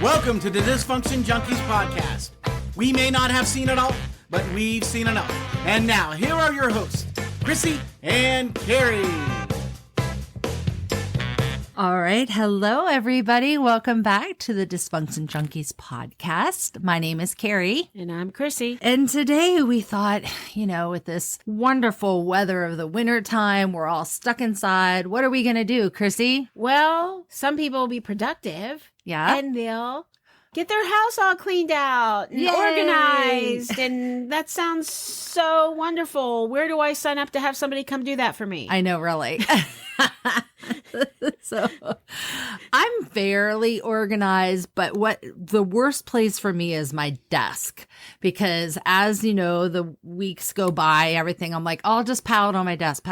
Welcome to the Dysfunction Junkies podcast. We may not have seen it all, but we've seen enough. And now, here are your hosts, Chrisy and Kerry. All right. Hello, everybody. Welcome back to the Dysfunction Junkies podcast. My name is Kerry. And I'm Chrisy. And today we thought, with this wonderful weather of the winter time, we're all stuck inside. What are we going to do, Chrisy? Well, some people will be productive. Yeah. And they'll get their house all cleaned out and organized. And that sounds so wonderful. Where do I sign up to have somebody come do that for me? I know, really. So I'm fairly organized, but what the worst place for me is my desk, because as you know, the weeks go by, everything, I'm like, I'll just pile it on my desk.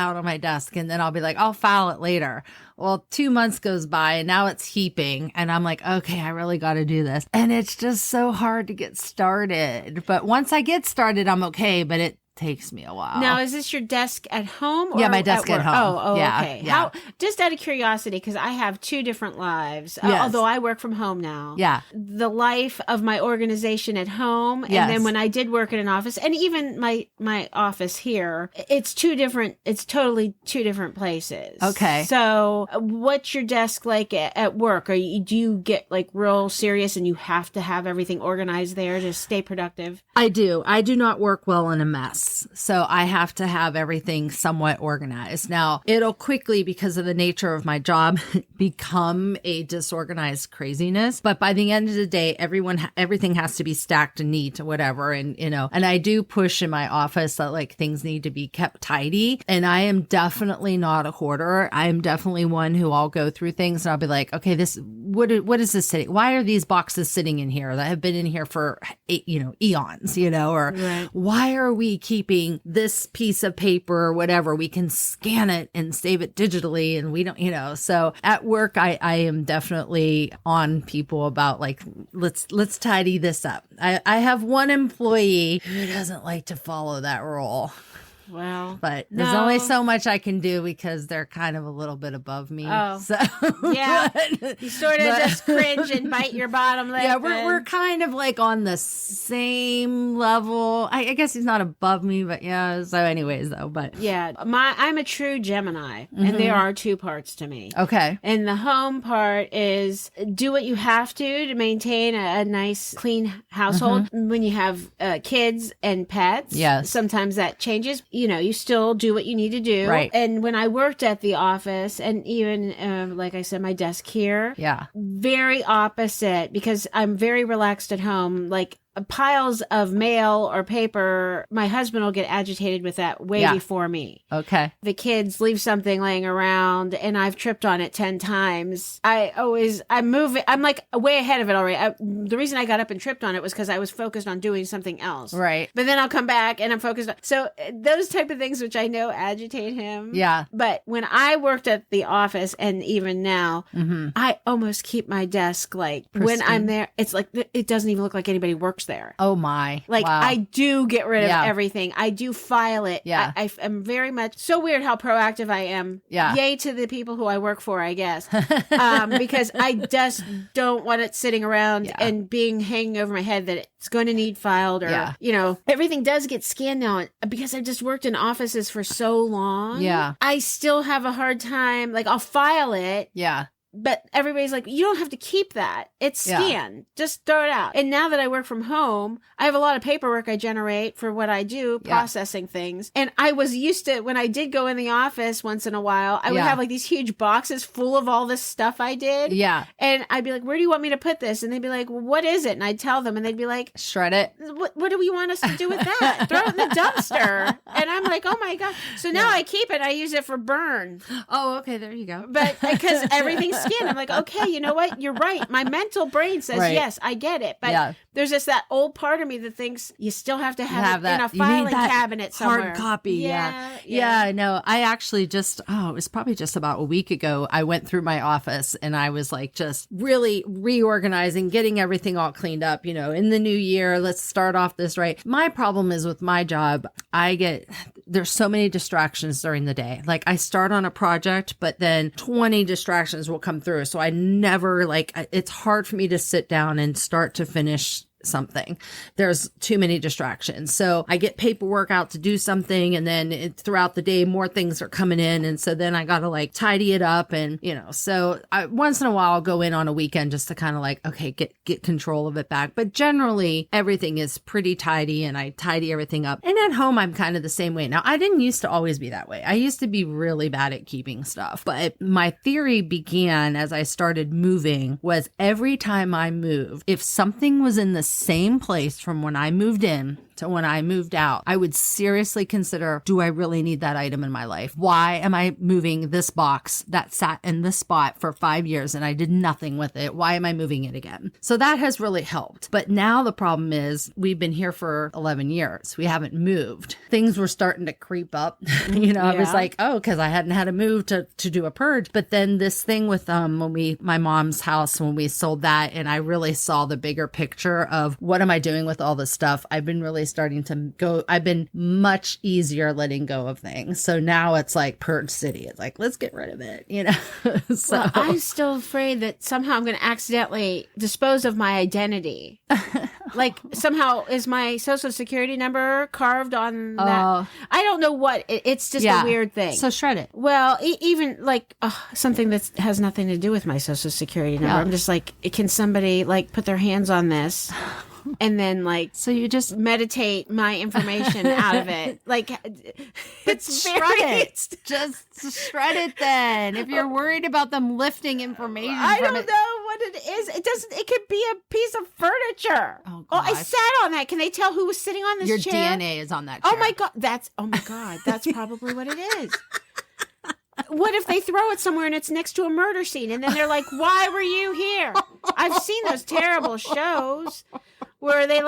And then I'll be like, I'll file it later. Well, 2 months goes by and now it's heaping and I'm like, okay, I really got to do this. And it's just so hard to get started. But once I get started, I'm okay, but it takes me a while. Now, is this your desk at home? Or my desk at home. Oh, yeah, okay. Yeah. Just out of curiosity, because I have two different lives, Yes. although I work from home now. Yeah. The life of my organization at home, Yes. and then when I did work in an office, and even my office here, it's totally two different places. Okay. So what's your desk like at work? Do you get like real serious and you have to have everything organized there to stay productive? I do. I do not work well in a mess. So I have to have everything somewhat organized. Now, it'll quickly, because of the nature of my job, become a disorganized craziness. But by the end of the day, everything has to be stacked and neat or whatever. And, and I do push in my office that like things need to be kept tidy. And I am definitely not a hoarder. I am definitely one who I'll go through things and I'll be like, okay, what is this sitting? Why are these boxes sitting in here that have been in here for, eons, or right. Why are we keeping this piece of paper or whatever? We can scan it and save it digitally and we don't, so at work, I am definitely on people about like, let's tidy this up. I have one employee who doesn't like to follow that rule. Well, but there's only so much I can do because they're kind of a little bit above me. Oh, so, yeah. You sort of just cringe and bite your bottom lip. Yeah, we're kind of like on the same level. I guess he's not above me, but yeah. So, anyways, though, but yeah, I'm a true Gemini, and there are two parts to me. Okay, and the home part is do what you have to maintain a nice, clean household. When you have kids and pets, yes, sometimes that changes. You still do what you need to do. Right. And when I worked at the office and even, like I said, my desk here, yeah, very opposite, because I'm very relaxed at home. Like piles of mail or paper, my husband will get agitated with that way before me. Okay. The kids leave something laying around and I've tripped on it 10 times. I'm moving. I'm like way ahead of it already. The reason I got up and tripped on it was because I was focused on doing something else. Right. But then I'll come back and I'm focused on. So those type of things, which I know agitate him. Yeah. But when I worked at the office and even now, I almost keep my desk like pristine. When I'm there, it's like, it doesn't even look like anybody works there. Oh my. Like wow. I do get rid of everything. I do file it. Yeah. I am very much so weird how proactive I am. Yeah. Yay to the people who I work for, I guess. Because I just don't want it sitting around and being hanging over my head that it's going to need filed or, everything does get scanned now because I just worked in offices for so long. Yeah. I still have a hard time. Like I'll file it. Yeah. But everybody's like, you don't have to keep that. It's scanned. Just throw it out. And now that I work from home, I have a lot of paperwork I generate for what I do, processing things. And I was used to, when I did go in the office once in a while, I would have like these huge boxes full of all this stuff I did. Yeah. And I'd be like, where do you want me to put this? And they'd be like, well, what is it? And I'd tell them and they'd be like, shred it. What do we want us to do with that? Throw it in the dumpster. And I'm like, oh my God. So now I keep it. I use it for burn. Oh, okay. There you go. But because everything's scanned, I'm like, okay, you know what? You're right. My mental brain says, yes, I get it. But there's that old part of me that thinks you still have to have it that in a filing cabinet somewhere. Hard copy. Yeah. No, I actually it was probably just about a week ago. I went through my office and I was like just really reorganizing, getting everything all cleaned up, in the new year. Let's start off this right. My problem is with my job, there's so many distractions during the day. Like I start on a project, but then 20 distractions will come through. So I never it's hard for me to sit down and start to finish something. There's too many distractions. So I get paperwork out to do something, and then throughout the day, more things are coming in. And so then I got to tidy it up. And, so once in a while I'll go in on a weekend just to kind of okay, get control of it back. But generally everything is pretty tidy and I tidy everything up. And at home, I'm kind of the same way. Now, I didn't used to always be that way. I used to be really bad at keeping stuff. But my theory began as I started moving was every time I moved, if something was in the same place from when I moved in to when I moved out, I would seriously consider, do I really need that item in my life? Why am I moving this box that sat in this spot for 5 years and I did nothing with it? Why am I moving it again? So that has really helped. But now the problem is we've been here for 11 years. We haven't moved. Things were starting to creep up. I was like, because I hadn't had a move to do a purge. But then this thing with my mom's house, when we sold that, and I really saw the bigger picture of what am I doing with all this stuff? I've been really starting to go. I've been much easier letting go of things. So now it's like Purge City. It's like, let's get rid of it, So well, I'm still afraid that somehow I'm going to accidentally dispose of my identity. Somehow is my social security number carved on that? I don't know what. It's just a weird thing. So shred it. Well, even something that has nothing to do with my social security number. I'm just can somebody put their hands on this? And then so you just meditate my information out of it. It's shred it. Just shred it then. If you're worried about them lifting information I don't know what it is. It could be a piece of furniture. Oh, I sat on that. Can they tell who was sitting on this chair? Your DNA is on that chair. Oh my God. That's probably what it is. What if they throw it somewhere and it's next to a murder scene and then they're like, why were you here? I've seen those terrible shows where they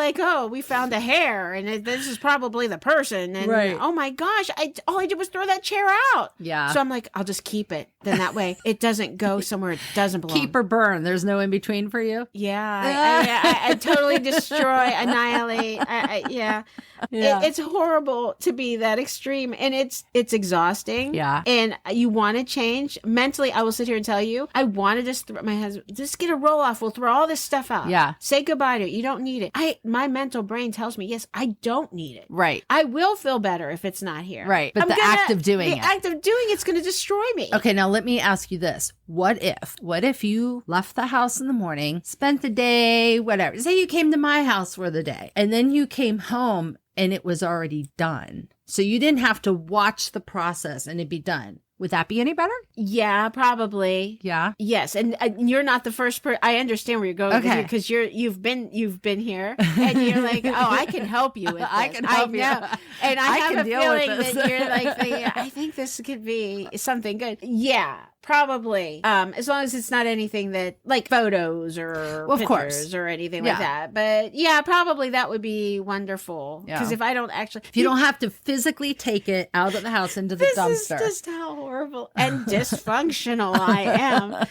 we found a hair and this is probably the person. And oh my gosh, all I did was throw that chair out. Yeah. So I'm like, I'll just keep it. Then that way it doesn't go somewhere it doesn't belong. Keep or burn. There's no in between for you? Yeah. I totally destroy, annihilate. Yeah. It's horrible to be that extreme and it's exhausting. Yeah. And you want to change. Mentally, I will sit here and tell you, I want to just my husband, just get a roll off. We'll throw all this stuff out. Yeah. Say goodbye to it. You don't need it. My mental brain tells me, yes, I don't need it. Right. I will feel better if it's not here. Right. But the act of doing it's going to destroy me. Okay. Now let me ask you this. What if you left the house in the morning, spent the day, whatever. Say you came to my house for the day and then you came home and it was already done. So you didn't have to watch the process and it'd be done. Would that be any better? Yeah, probably. Yeah. Yes, and you're not the first person. I understand where you're going. Okay. Because you've been here, and you're like, oh, I can help you with this. I can help you. And I have a feeling that you're like, I think this could be something good. Yeah. Probably. As long as it's not anything that photos or pictures or anything like that. But yeah, probably that would be wonderful. Because if I don't actually... If you don't have to physically take it out of the house into the dumpster. This is just how horrible and dysfunctional I am.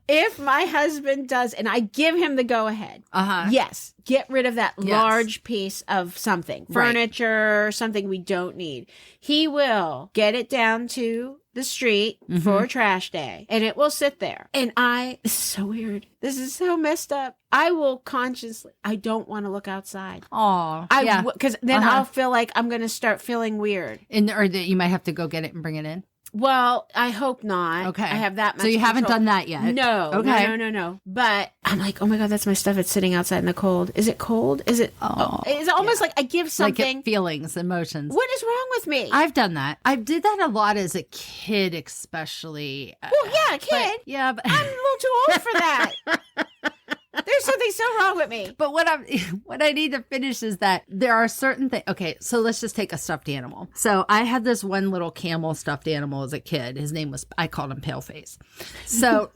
If my husband does, and I give him the go ahead. Yes. Get rid of that large piece of something. Furniture, something we don't need. He will get it down to the street for trash day and it will sit there. And this is so weird. This is so messed up. I will consciously, I don't want to look outside. Oh, because then I'll feel like I'm going to start feeling weird. Or that you might have to go get it and bring it in. Well, I hope not. Okay. I have that much So you haven't control. done that yet? No. Okay. No. But I'm like, oh my God, that's my stuff. It's sitting outside in the cold. Is it cold? Is it? It's almost like I give something. Like feelings, emotions. What is wrong with me? I've done that. I did that a lot as a kid, especially. Well, yeah, a kid. But I'm a little too old for that. There's There's something so wrong with me. But what I need to finish is that there are certain things. Okay, so let's just take a stuffed animal. So I had this one little camel stuffed animal as a kid. His name was, I called him Paleface. So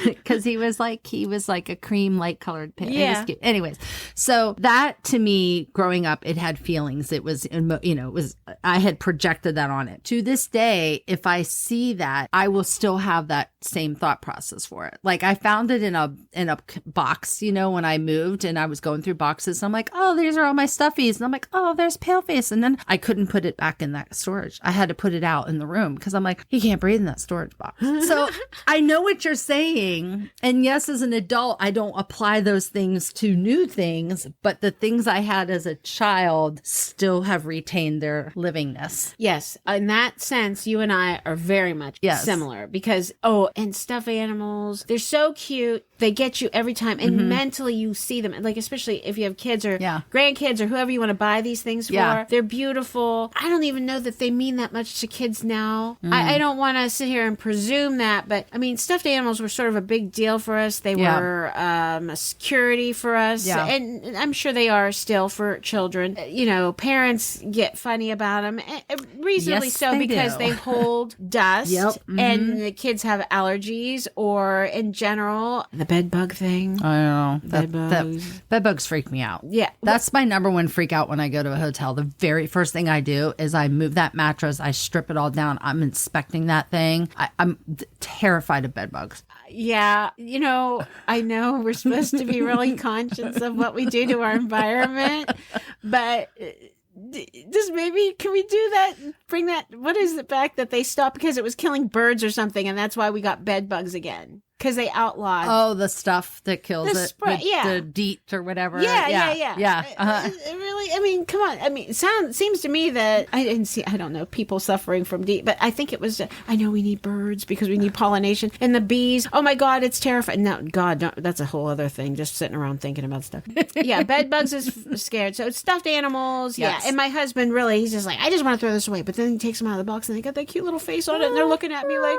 because he was like a cream light colored pale. Yeah. It was cute. Anyways, so that to me growing up, it had feelings. It was, I had projected that on it. To this day, if I see that, I will still have that same thought process for it. Like I found it in a box, when I moved and I was going through boxes. I'm like, oh, these are all my stuffies. And I'm like, oh, there's Paleface. And then I couldn't put it back in that storage. I had to put it out in the room because I'm like, he can't breathe in that storage box. So I know what you're saying. And yes, as an adult, I don't apply those things to new things, but the things I had as a child still have retained their livingness. Yes. In that sense, you and I are very much similar because, and stuffed animals, they're so cute. They get you every time. And mentally you see them, like, especially if you have kids or grandkids or whoever you want to buy these things for. They're beautiful. I don't even know that they mean that much to kids now. I don't want to sit here and presume that, but I mean, stuffed animals were sort of a big deal for us. They were a security for us. Yeah. And I'm sure they are still for children. Parents get funny about them, reasonably so, because they hold dust and the kids have allergies, or in general, the bed bug thing. I know. Bed bugs freak me out. Yeah. That's my number one freak out when I go to a hotel. The very first thing I do is I move that mattress. I strip it all down. I'm inspecting that thing. I'm terrified of bed bugs. Yeah. I know we're supposed to be really conscious of what we do to our environment, but just maybe, can we do that? Bring that, what is it back that they stopped because it was killing birds or something, and that's why we got bed bugs again. Because they outlawed. Oh, the stuff that kills it. The DEET or whatever. Yeah. It really, I mean, come on. I mean, seems to me that I don't know, people suffering from DEET, but I think it was, I know we need birds because we need pollination. And the bees, oh my God, it's terrifying. No, God, that's a whole other thing, just sitting around thinking about stuff. Yeah, bed bugs is scared. So it's stuffed animals. Yes. Yeah. And my husband really, he's just like, I just want to throw this away. But then he takes them out of the box and they got that cute little face on it. And they're looking at me like,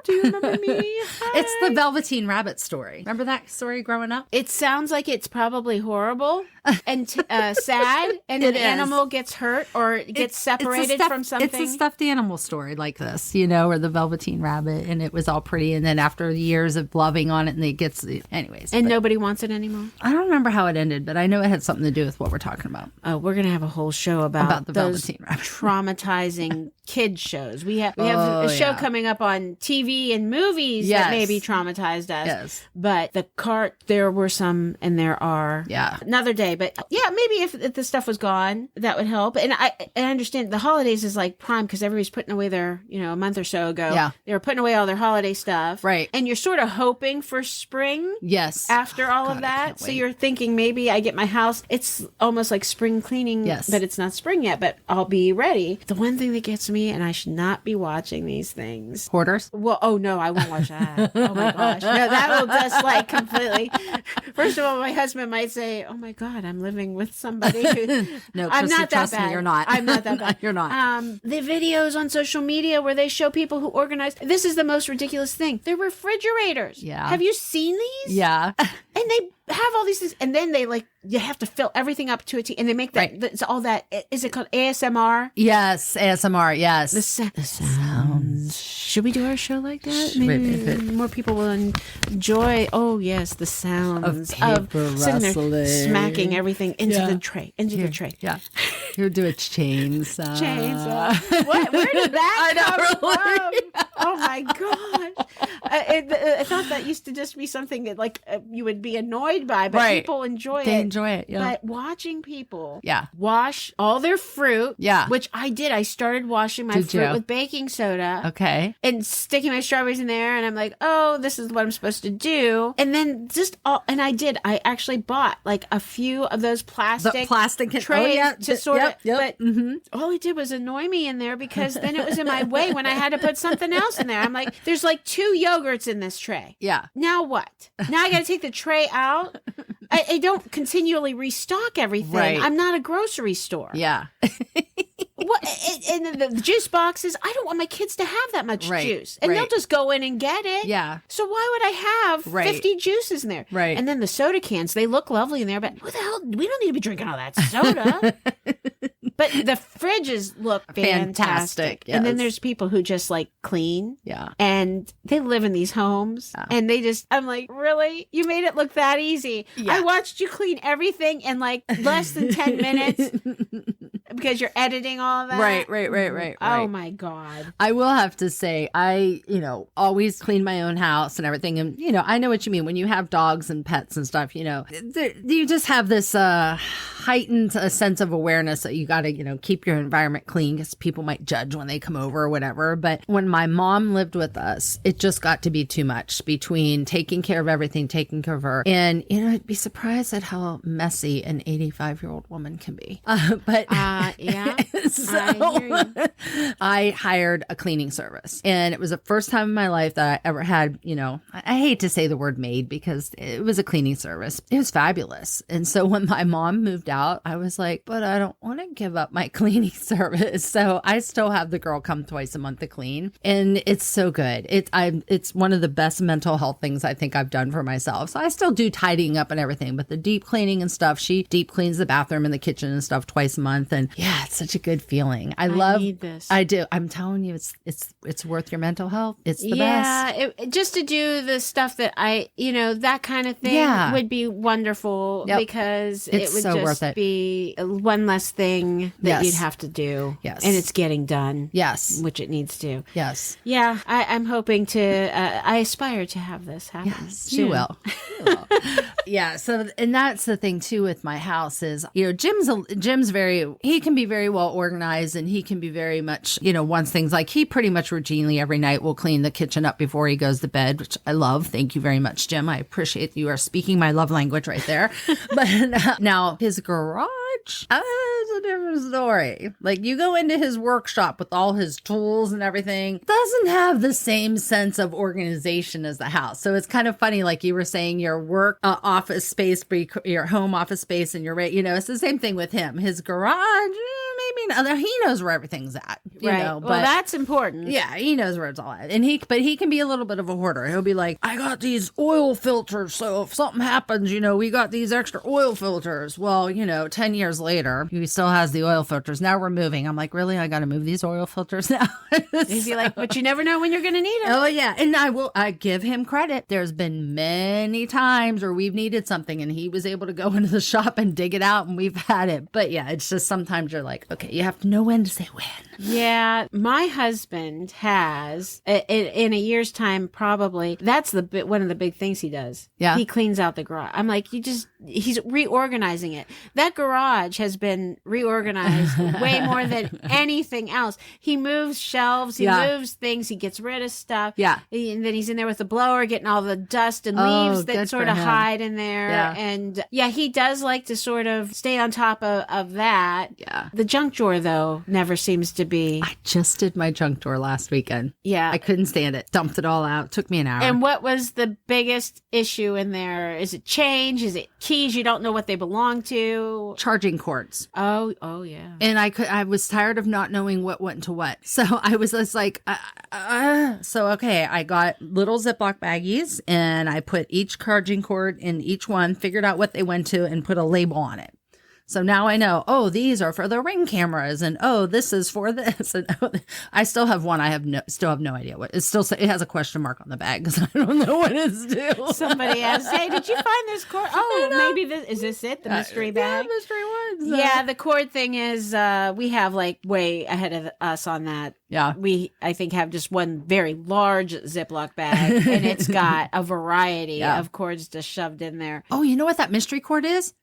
do you remember me? Hi. It's the Velveteen Rabbit story. Remember that story growing up? It sounds like it's probably horrible and sad, and an animal gets hurt or gets separated from something. It's a stuffed animal story like this, or the Velveteen Rabbit, and it was all pretty, and then after years of loving on it, and it gets, anyways. And nobody wants it anymore? I don't remember how it ended, but I know it had something to do with what we're talking about. Oh, we're going to have a whole show about the those Velveteen Rabbit. Traumatizing kid shows. We have a show coming up on TV and movies that maybe traumatized us. Yes. But there were some, and there are. Yeah. Another day. But yeah, maybe if the stuff was gone, that would help. And I understand the holidays is like prime because everybody's putting away their, a month or so ago. Yeah. They were putting away all their holiday stuff. Right. And you're sort of hoping for spring. Yes. After all of that. So you're thinking maybe I get my house. It's almost like spring cleaning. Yes. But it's not spring yet, but I'll be ready. The one thing that gets me, and I should not be watching these things. Hoarders? Well, oh no, I won't watch that. Oh my gosh. No, that will just like completely. First of all, my husband might say, oh my God, I'm living with somebody who. No, I'm Chrissy, not that trust bad. me, you're not. I'm not that bad. You're not. The videos on social media where they show people who organize. This is the most ridiculous thing. They're refrigerators. Yeah. Have you seen these? Yeah. And they have all these things, and then they you have to fill everything up to a T, and they make that. Right. It's all that. Is it called ASMR? Yes, ASMR. Yes. The sounds. Should we do our show like that? Maybe more people will enjoy. Oh yes, the sounds of paper sitting there rustling. Smacking everything into the tray. The tray. Yeah. You do a chainsaw. Chainsaw. What? Where did that come from? Oh my God! I thought that used to just be something that you would be annoyed by, but people enjoy it. They enjoy it. Yeah. But watching people wash all their fruit, which I did. I started washing my fruit with baking soda. Okay. And sticking my strawberries in there, and I'm like, oh, this is what I'm supposed to do. And then and I did. I actually bought a few of those plastic trays to sort of. But all it did was annoy me in there because then it was in my way when I had to put something else in there. I'm like, there's 2 yogurts in this tray. Yeah. Now what? Now I got to take the tray out. I don't continually restock everything. Right. I'm not a grocery store. Yeah. What? And the juice boxes, I don't want my kids to have that much juice. And they'll just go in and get it. Yeah. So why would I have 50 juices in there? Right. And then the soda cans, they look lovely in there, but who the hell? We don't need to be drinking all that soda. But the fridges look fantastic. Yes. And then there's people who just like clean. Yeah. And they live in these homes. Yeah. And they just, I'm like, really? You made it look that easy. Yeah. I watched you clean everything in like less than 10 minutes because you're editing all that. Right. Oh my God. I will have to say, I, always clean my own house and everything. And, I know what you mean. When you have dogs and pets and stuff, you just have this heightened sense of awareness that you got to, keep your environment clean because people might judge when they come over or whatever. But when my mom lived with us, it just got to be too much between taking care of everything, taking care of her. And, I'd be surprised at how messy an 85-year-old woman can be. Yeah. So I hear you. I hired a cleaning service, and it was the first time in my life that I ever had, I hate to say the word maid because it was a cleaning service. It was fabulous. And so when my mom moved out, I was like, but I don't want to give up my cleaning service. So I still have the girl come twice a month to clean, and it's so good. It's one of the best mental health things I think I've done for myself. So I still do tidying up and everything, but the deep cleaning and stuff, she deep cleans the bathroom and the kitchen and stuff twice a month. And yeah, it's such a good feeling. I need this. I do. I'm telling you, it's worth your mental health. It's the best. Yeah, just to do the stuff that that kind of thing would be wonderful because it would so just be one less thing that you'd have to do. Yes. And it's getting done. Yes. Which it needs to. Yes. Yeah. I'm hoping to, I aspire to have this happen. Yes, soon. you will. Yeah. So, and that's the thing too with my house is, Jim's he can be very well organized, and he can be very much, wants things like he pretty much routinely every night will clean the kitchen up before he goes to bed, which I love. Thank you very much, Jim. I appreciate you are speaking my love language right there. But now his garage, it's a different story. Like you go into his workshop with all his tools and everything, doesn't have the same sense of organization as the house. So it's kind of funny, like you were saying, your work office space, your home office space, and it's the same thing with him. His garage, maybe not. He knows where everything's at, but well, that's important. Yeah, he knows where it's all at. And he can be a little bit of a hoarder. He'll be like, I got these oil filters, so if something happens, we got these extra oil filters. Well, 10 years later, he still has the oil filters. Now we're moving. I'm like, really? I got to move these oil filters now? He'd be like, but you never know when you're going to need them. Oh, yeah. And I give him credit. There's been many times where we've needed something and he was able to go into the shop and dig it out and we've had it. But yeah, it's just sometimes you're like, okay, you have to know when to say when. Yeah. My husband has, in a year's time, probably, that's one of the big things he does. Yeah. He cleans out the garage. I'm like, he's reorganizing it. That garage has been reorganized way more than anything else. He moves shelves, he moves things, he gets rid of stuff. Yeah. And then he's in there with the blower getting all the dust and leaves that sort of hide in there. Yeah. And he does like to sort of stay on top of that. Yeah. The junk drawer, though, never seems to be. I just did my junk drawer last weekend. Yeah. I couldn't stand it. Dumped it all out. Took me an hour. And what was the biggest issue in there? Is it change? Is it keys? You don't know what they belong to? Charging cords. Oh yeah. And I was tired of not knowing what went into what. So I was just like, okay, I got little Ziploc baggies and I put each charging cord in each one, figured out what they went to and put a label on it. So now I know, these are for the Ring cameras, and this is for this. And I still have one. I still have no idea what. It has a question mark on the bag because I don't know what it's due. Somebody asked, "Hey, did you find this cord? Maybe is this it? The mystery bag? Yeah, mystery one. So. Yeah, the cord thing is we have like way ahead of us on that. Yeah, we I think have just one very large Ziploc bag, and it's got a variety of cords just shoved in there. Oh, you know what that mystery cord is?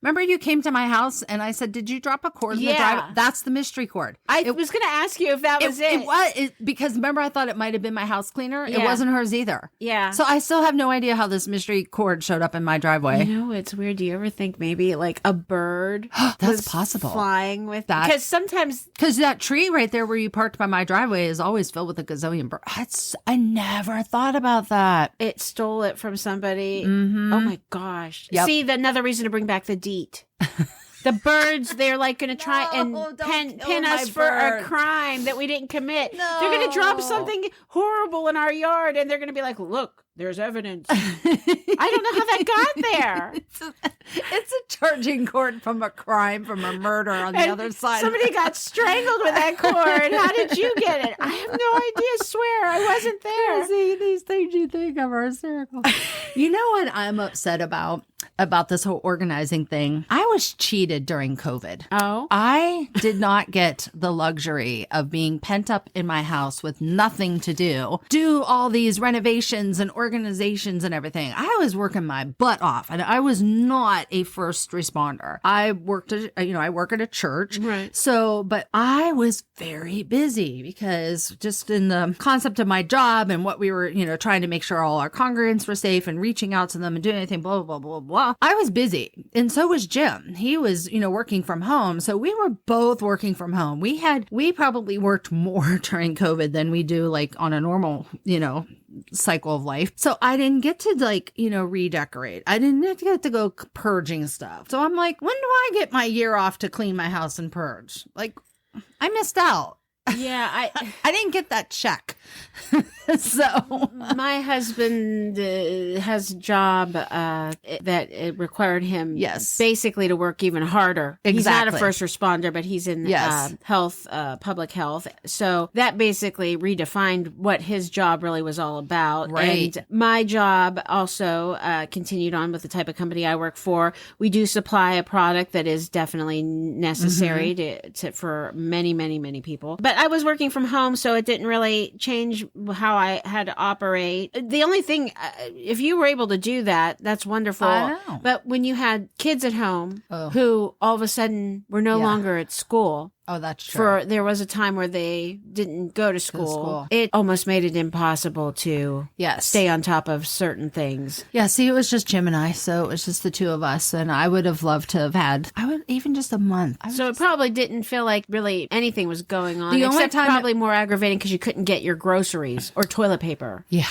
Remember you came to my house and I said, did you drop a cord in the driveway? That's the mystery cord. I was going to ask you if that was it. It was, because remember I thought it might have been my house cleaner. Yeah. It wasn't hers either. Yeah. So I still have no idea how this mystery cord showed up in my driveway. It's weird. Do you ever think maybe like a bird that's possible flying with that? Because sometimes. Because that tree right there where you parked by my driveway is always filled with a gazillion birds. I never thought about that. It stole it from somebody. Mm-hmm. Oh my gosh. Yep. See, another reason to bring back the DEET. The birds, they're like going to try No, and don't kill pin my us for a birds. crime that we didn't commit. No. They're going to drop something horrible in our yard, and they're going to be like, look, there's evidence. I don't know how that got there. It's a charging cord from a crime, from a murder on the And other side. Somebody got strangled with that cord. How did you get it? I have no idea. Swear, I wasn't there. See, these things you think of are hysterical. You know what I'm upset about this whole organizing thing? I was cheated during COVID. Oh, I did not get the luxury of being pent up in my house with nothing to do all these renovations and organizations and everything. I was working my butt off, and I was not a first responder. I worked I work at a church. Right. So, but I was very busy because just in the concept of my job and what we were, trying to make sure all our congregants were safe and reaching out to them and doing anything, blah, blah, blah, blah. I was busy. And so was Jim. He was, working from home. So we were both working from home. We probably worked more during COVID than we do like on a normal, cycle of life. So I didn't get to redecorate. I didn't get to go purging stuff. So I'm like, when do I get my year off to clean my house and purge? Like, I missed out. yeah. I didn't get that check. So My husband has a job that it required him basically to work even harder. Exactly. He's not a first responder, but he's in health, public health. So that basically redefined what his job really was all about. Right. And my job also continued on with the type of company I work for. We do supply a product that is definitely necessary for many, many, many people. But I was working from home, so it didn't really change how I had to operate. The only thing, if you were able to do that, that's wonderful. I know. But when you had kids at home who all of a sudden were no longer at school, oh, that's true. there was a time where they didn't go to school. It almost made it impossible to stay on top of certain things. Yeah, see, it was just Jim and I, so it was just the two of us, and I would have loved to have had, even just a month. So it probably didn't feel like really anything was going on, The only except time probably more aggravating because you couldn't get your groceries or toilet paper. Yeah,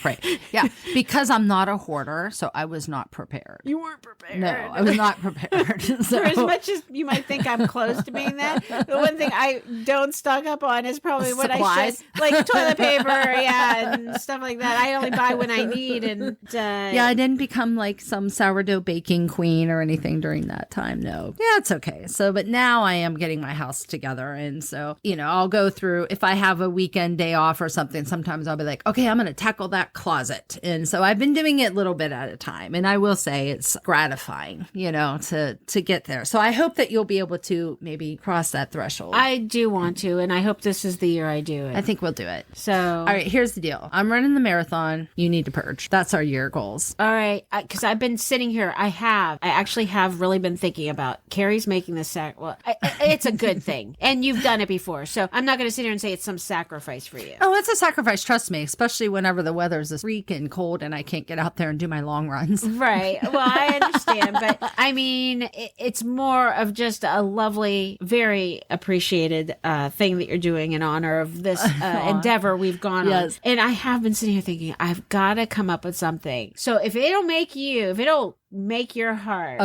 right. Yeah, because I'm not a hoarder, so I was not prepared. You weren't prepared. No, I was not prepared. So. For as much as you might think I'm close to being that, the one thing I don't stock up on is probably what I should, like toilet paper, and stuff like that. I only buy when I need, and I didn't become like some sourdough baking queen or anything during that time. No, yeah, it's okay. So, but now I am getting my house together, and so I'll go through if I have a weekend day off or something. Sometimes I'll be like, okay, I'm going to tackle that closet, and so I've been doing it a little bit at a time, and I will say it's gratifying, to get there. So I hope that you'll be able to maybe cross that threshold. I do want to, and I hope this is the year I do it. I think we'll do it. So, all right, here's the deal. I'm running the marathon. You need to purge. That's our year goals. All right, because I've been sitting here. I actually have really been thinking about Kerry's making this it's a good thing, and you've done it before. So I'm not going to sit here and say it's some sacrifice for you. Oh, it's a sacrifice. Trust me, especially whenever the weather's this freaking cold and I can't get out there and do my long runs. Right. Well, I understand, but I mean, it's more of just a lovely, very appreciated thing that you're doing in honor of this endeavor we've gone on. And I have been sitting here thinking, I've got to come up with something. So if it'll make your heart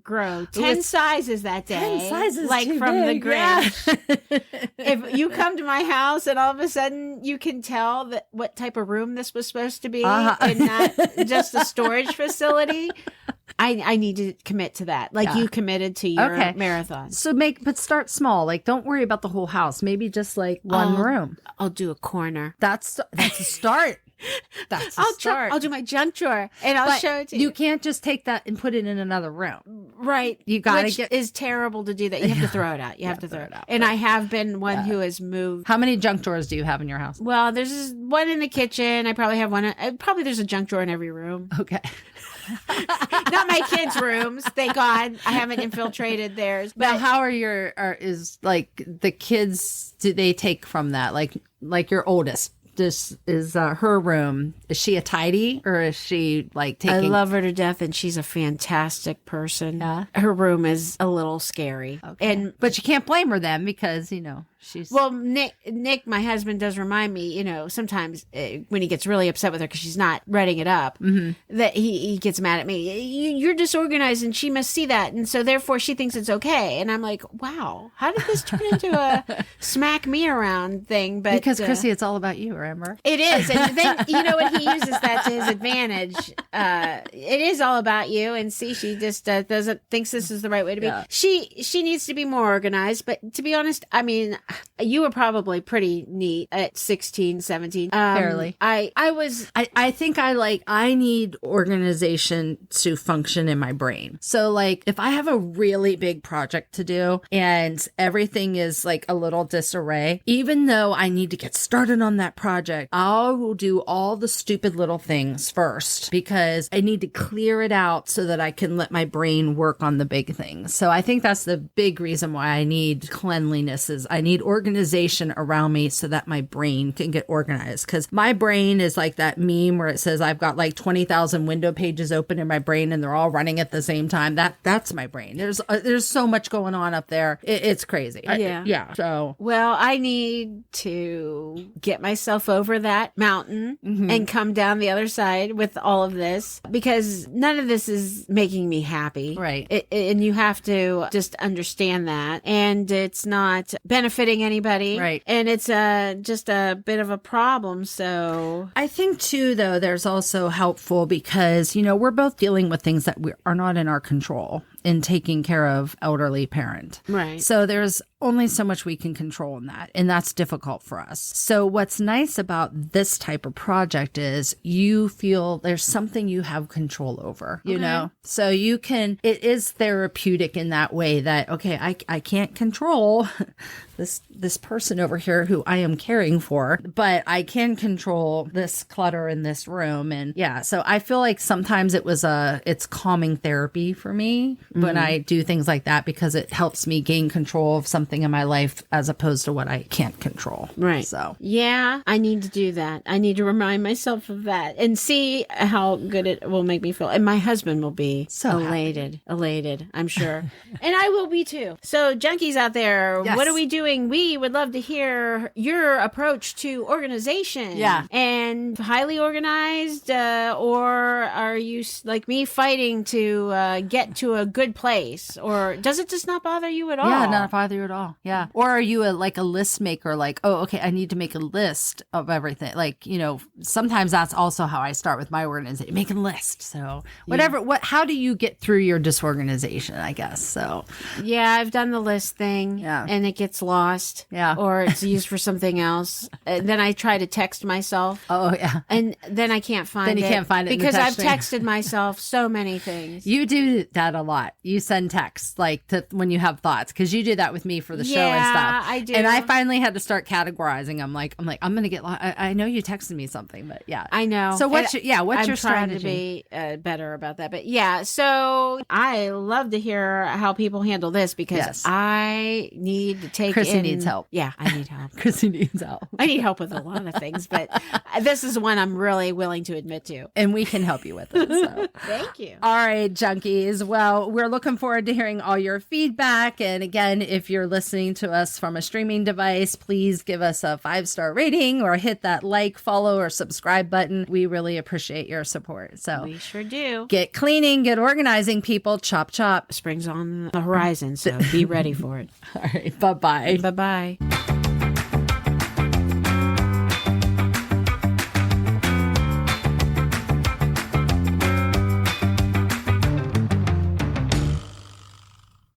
grow 10 sizes that day, 10 sizes like too from big. the Grinch. If you come to my house and all of a sudden you can tell that what type of room this was supposed to be and not just a storage facility, I need to commit to that. Like you committed to your marathon. So but start small. Like don't worry about the whole house. Maybe just like one room. I'll do a corner. That's a start. That's a start. I'll do my junk drawer and I'll show it to you. You can't just take that and put it in another room. Right. You got to is terrible to do that. You have to throw it out. You have to throw it out. And I have been one who has moved. How many junk drawers do you have in your house? Well, there's one in the kitchen. I probably have one. Probably there's a junk drawer in every room. Okay. Not my kids' rooms. Thank God I haven't infiltrated theirs. But now, how is like the kids? Do they take from that? Like your oldest? This is her room. Is she a tidy or is she like taking? I love her to death, and she's a fantastic person. Yeah. Her room is a little scary, but you can't blame her then because Well, Nick, my husband, does remind me, sometimes when he gets really upset with her because she's not writing it up, that he gets mad at me. You're disorganized and she must see that. And so therefore she thinks it's okay. And I'm like, wow, how did this turn into a smack me around thing? But because Chrissy, it's all about you, remember? It is. And then, what, he uses that to his advantage. It is all about you. And see, she just thinks this is the right way to be. Yeah. She needs to be more organized. But to be honest, I mean, you were probably pretty neat at 16, 17. Fairly. I think I need organization to function in my brain. So like if I have a really big project to do and everything is like a little disarray, even though I need to get started on that project, I will do all the stupid little things first because I need to clear it out so that I can let my brain work on the big things. So I think that's the big reason why I need cleanliness is I need organization around me so that my brain can get organized. Because my brain is like that meme where it says I've got like 20,000 window pages open in my brain and they're all running at the same time. That's my brain. There's so much going on up there. It's crazy. Yeah. So well, I need to get myself over that mountain and come down the other side with all of this because none of this is making me happy. Right. And you have to just understand that. And it's not benefiting anybody. Right. And it's just a bit of a problem. So I think too, though, there's also helpful because, we're both dealing with things that are not in our control in taking care of elderly parent. Right. So there's only so much we can control in that. And that's difficult for us. So what's nice about this type of project is you feel there's something you have control over, you know? So it is therapeutic in that way that, okay, I can't control this person over here who I am caring for, but I can control this clutter in this room. And yeah, so I feel like sometimes it's calming therapy for me when I do things like that because it helps me gain control of something in my life as opposed to what I can't control. Right. So yeah, I need to do that. I need to remind myself of that and see how good it will make me feel. And my husband will be so elated, I'm sure. And I will be too. So junkies out there, yes. What are we doing? We would love to hear your approach to organization. Yeah. And highly organized, or are you like me fighting to get to a good place? Or does it just not bother you at all? Yeah, not bother you at all. Yeah. Or are you a list maker? Like, oh, okay, I need to make a list of everything. Like, sometimes that's also how I start with my organization, making lists. So whatever, how do you get through your disorganization, I guess? So yeah, I've done the list thing and it gets lost. Yeah. Or it's used for something else. And then I try to text myself. Oh, yeah. And then I can't find it. Then you can't find it because I've texted myself so many things. You do that a lot. You send texts when you have thoughts because you do that with me for the show and stuff. I do. And I finally had to start categorizing. I'm like, I'm going to get lost. I know you texted me something, but yeah. I know. So what's your strategy? I'm trying to be better about that. But yeah, so I love to hear how people handle this because I need to take Chrissy needs help. Yeah, I need help. Chrissy needs help. I need help with a lot of things, but this is one I'm really willing to admit to. And we can help you with it. So. Thank you. All right, junkies. Well, we're looking forward to hearing all your feedback. And again, if you're listening to us from a streaming device, please give us a 5-star rating or hit that like, follow, or subscribe button. We really appreciate your support. So we sure do. Get cleaning, get organizing, people. Chop, chop. Spring's on the horizon, so be ready for it. All right. Bye-bye. Bye-bye.